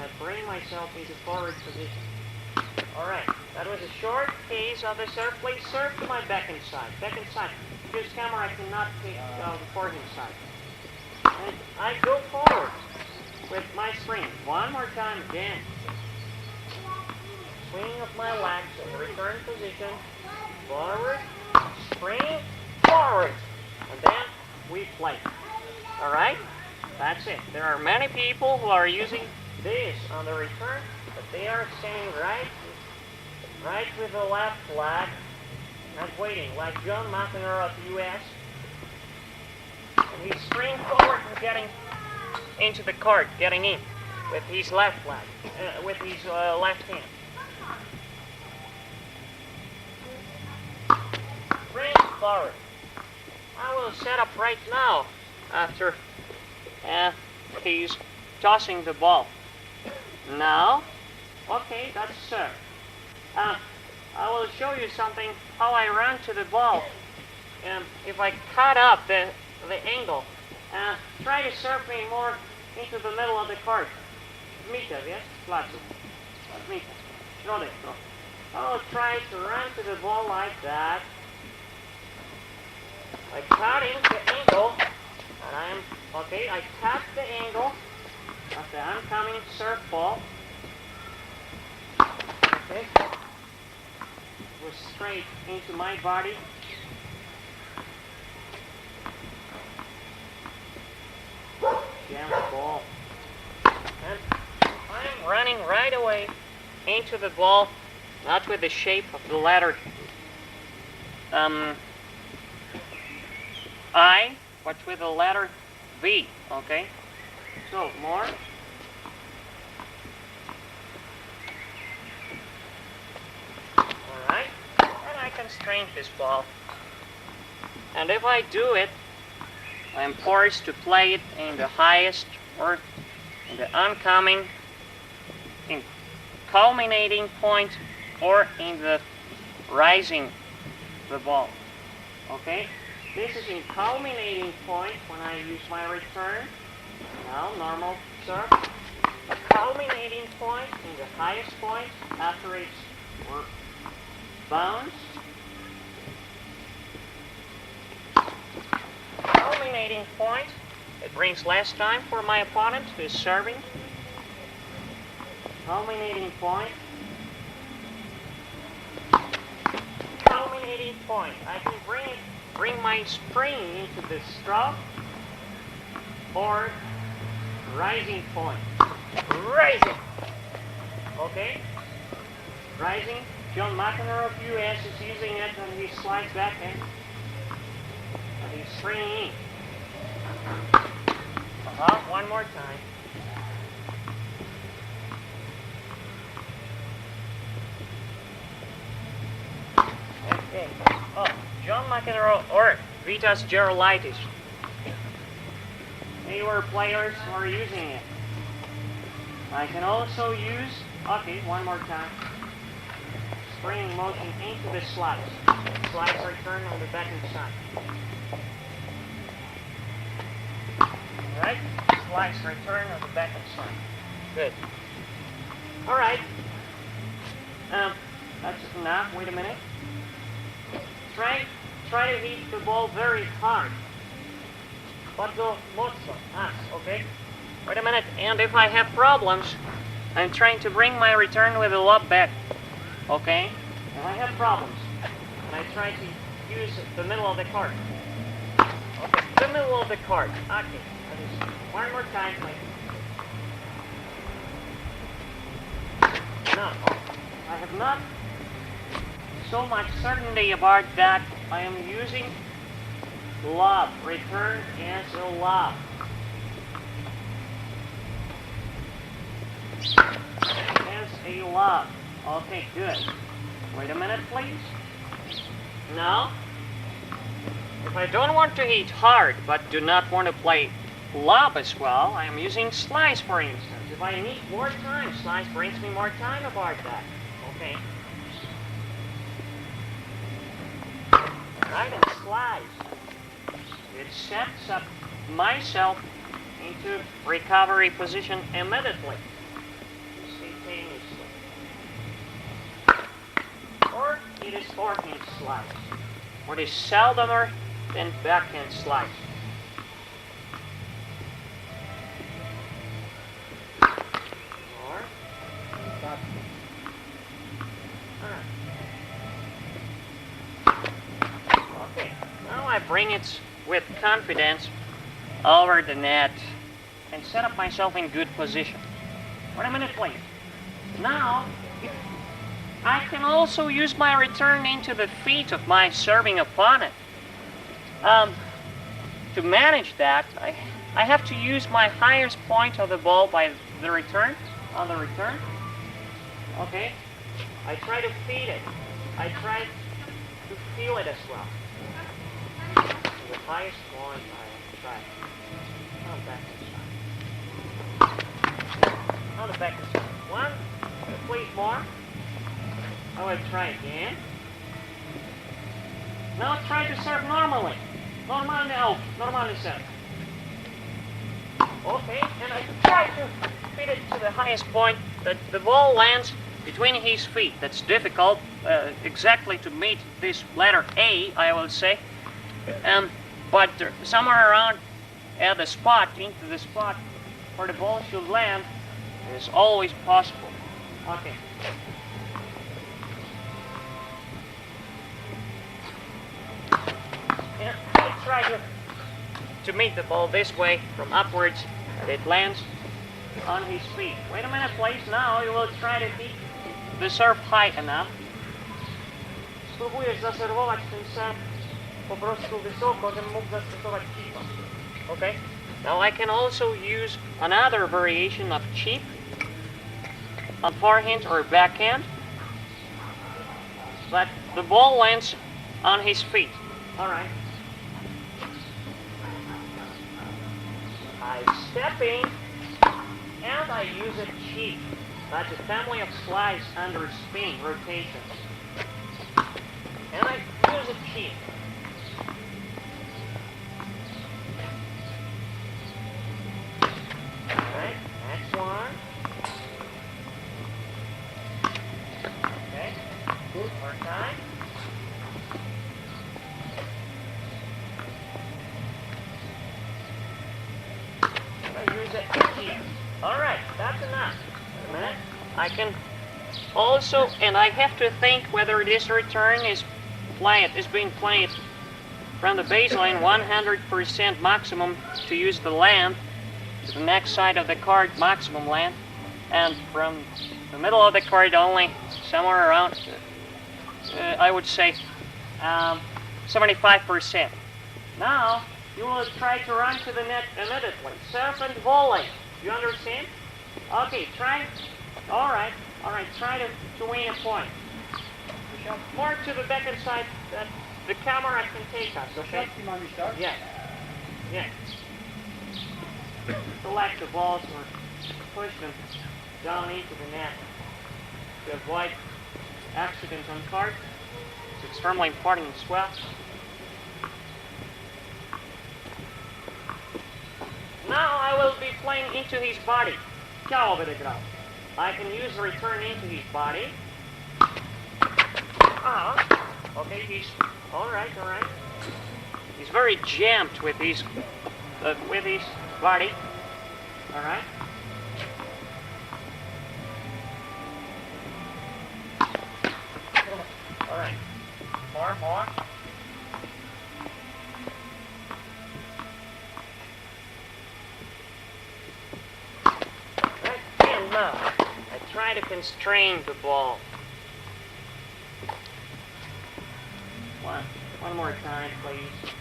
I bring myself into forward position. Alright, that was a short case of the serve. Please serve to my backhand side. Backhand side. Because camera cannot take the forehand side. And I go forward with my spring. One more time again. Swing of my legs in return position. Forward. Spring. Forward. And then we play. Alright? That's it. There are many people who are using this on the return, but they are standing right with the left leg and waiting, like John McEnroe of the US. And he's springing forward and getting into the court, getting in with his left leg, with his left hand. Spring forward. I will set up right now after he's tossing the ball. Now, okay, that's serve. I will show you something how I run to the ball. If I cut up the angle, try to serve me more into the middle of the court. Mita, yes? Placu. Mita. Środek. I will try to run to the ball like that. I cut in the angle, and I cut the angle of the oncoming serve ball. Okay. Go straight into my body. Jam the ball. And I'm running right away into the ball, not with the shape of the letter I, but with the letter V, okay? So, more. Alright, and I can strain this ball. And if I do it, I'm forced to play it in the highest or in the oncoming, in culminating point, or in the rising the ball. Okay? This is in culminating point when I use my return. Now, normal serve. A culminating point in the highest point after it's bounced. Culminating point. It brings less time for my opponent who is serving. Culminating point. Culminating point. I can bring my spring into the stroke or rising point. Rising. Okay? Rising. John McEnroe of US is using it and he slides back in. And he's springing in. One more time. Okay. Oh, John McEnroe or Vitas Gerulaitis. They were players who are using it. I can also use, okay, one more time. Springing motion into the slice. Slice return on the backhand side. Alright, slice return on the backhand side. Good. Alright. That's enough. Wait a minute. Try to hit the ball very hard. Bardzo mocno. Okay. Wait a minute. And if I have problems, I'm trying to bring my return with a lob back. Okay. If I have problems, and I try to use the middle of the court. Okay. The middle of the court. Okay. One more time, please. No. I have not so much certainty about that. I am using lob, return as a lob. As a lob. Okay, good. Wait a minute, please. Now, if I don't want to hit hard, but do not want to play lob as well, I am using slice, for instance. If I need more time, slice brings me more time about that. Okay. Right, and slice. It sets up myself into recovery position immediately. forehand slice, or it is seldomer than backhand slice. More. Okay, now I bring it with confidence over the net and set up myself in good position. Wait a minute, please. Now, I can also use my return into the feet of my serving opponent. To manage that, I have to use my highest point of the ball by the return, on the return. Okay? I try to feed it. I try to feel it as well. The highest point I try. On the backhand side. On the backhand side. One, please more. I will try again. Now try to serve normally. Normalnie out. Normalnie serve. Okay, and I try to feed it to the highest point that the ball lands between his feet. That's difficult exactly to meet this letter A, I will say. But somewhere around at the spot, into the spot where the ball should land is always possible. Okay. And I try to meet the ball this way from upwards, that it lands on his feet. Wait a minute, please. Now you will try to keep the serve high enough. Spróbujesz zaserwować ten serw po prostu wysoko, żebym mógł zastosować chipa. Okay? Now I can also use another variation of chip on forehand or backhand, but the ball lands on his feet. All right. I step in and I use a chip. That's a family of slice under spin rotation. And I use a chip. Alright, next one. Okay, good, more time. I use it here. Alright, that's enough. Wait a minute. I can also, and I have to think whether this return is being played from the baseline 100% maximum to use the land to the next side of the card maximum land, and from the middle of the card only somewhere around I would say 75%. Now you will try to run to the net immediately. Serve and volley. You understand? Okay, try. Alright, try to win a point. More to the backhand side that the camera can take us, okay? Yeah. Yeah. Select the balls or push them down into the net to avoid accidents on card. It's extremely important as well. Now I will be playing into his body. Ciało będę grał. I can use the return into his body. Okay, he's alright. He's very jammed with his body. Alright. Alright. More. Right, and now I try to constrain the ball. One more time, please.